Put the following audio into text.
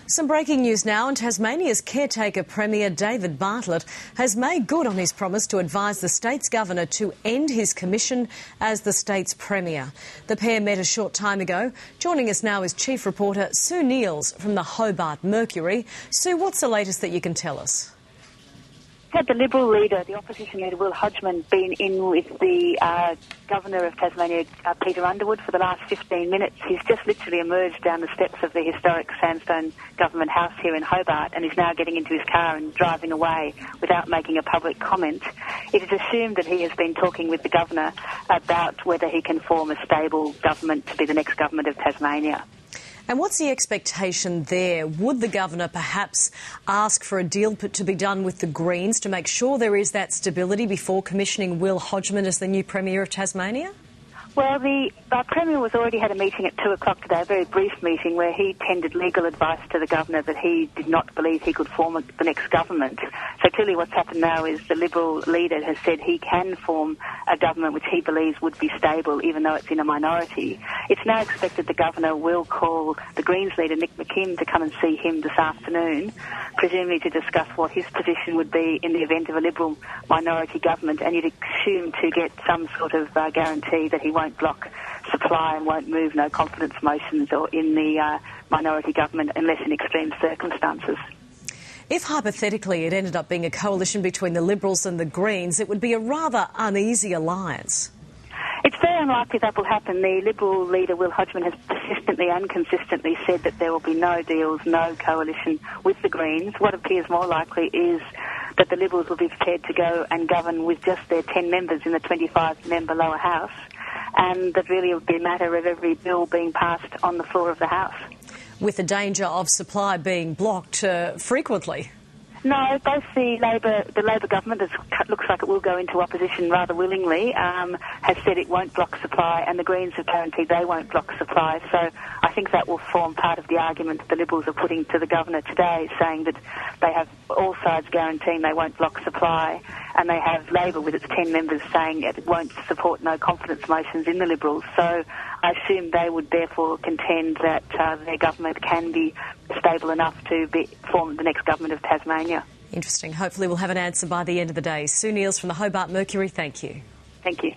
Some breaking news now, and Tasmania's caretaker Premier David Bartlett has made good on his promise to advise the state's governor to end his commission as the state's premier. The pair met a short time ago. Joining us now is Chief Reporter Sue Neils from the Hobart Mercury. Sue, what's the latest that you can tell us? Had the Liberal leader, the opposition leader, Will Hodgman, been in with the Governor of Tasmania, Peter Underwood, for the last 15 minutes. He's just literally emerged down the steps of the historic sandstone government house here in Hobart and is now getting into his car and driving away without making a public comment. It is assumed that he has been talking with the Governor about whether he can form a stable government to be the next government of Tasmania. And what's the expectation there? Would the Governor perhaps ask for a deal to be done with the Greens to make sure there is that stability before commissioning Will Hodgman as the new Premier of Tasmania? Well, the Premier has already had a meeting at 2 o'clock today, a very brief meeting, where he tendered legal advice to the Governor that he did not believe he could form the next government. So clearly what's happened now is the Liberal leader has said he can form a government which he believes would be stable, even though it's in a minority. It's now expected the Governor will call the Greens leader, Nick McKim, to come and see him this afternoon, presumably to discuss what his position would be in the event of a Liberal minority government, and you'd assume to get some sort of guarantee that he won't block supply and won't move no confidence motions or in the minority government unless in extreme circumstances. If hypothetically it ended up being a coalition between the Liberals and the Greens, it would be a rather uneasy alliance. It's very unlikely that will happen. The Liberal leader, Will Hodgman, has persistently and consistently said that there will be no deals, no coalition with the Greens. What appears more likely is that the Liberals will be prepared to go and govern with just their 10 members in the 25-member lower house, and that really would be a matter of every bill being passed on the floor of the House. With the danger of supply being blocked frequently? No, both the Labor government, that looks like it will go into opposition rather willingly, has said it won't block supply, and the Greens have guaranteed they won't block supply. So I think that will form part of the argument that the Liberals are putting to the Governor today, saying that they have all sides guaranteeing they won't block supply, and they have Labor with its 10 members saying it won't support no confidence motions in the Liberals. So I assume they would therefore contend that their government can be stable enough to form the next government of Tasmania. Interesting. Hopefully we'll have an answer by the end of the day. Sue Neils from the Hobart Mercury, thank you. Thank you.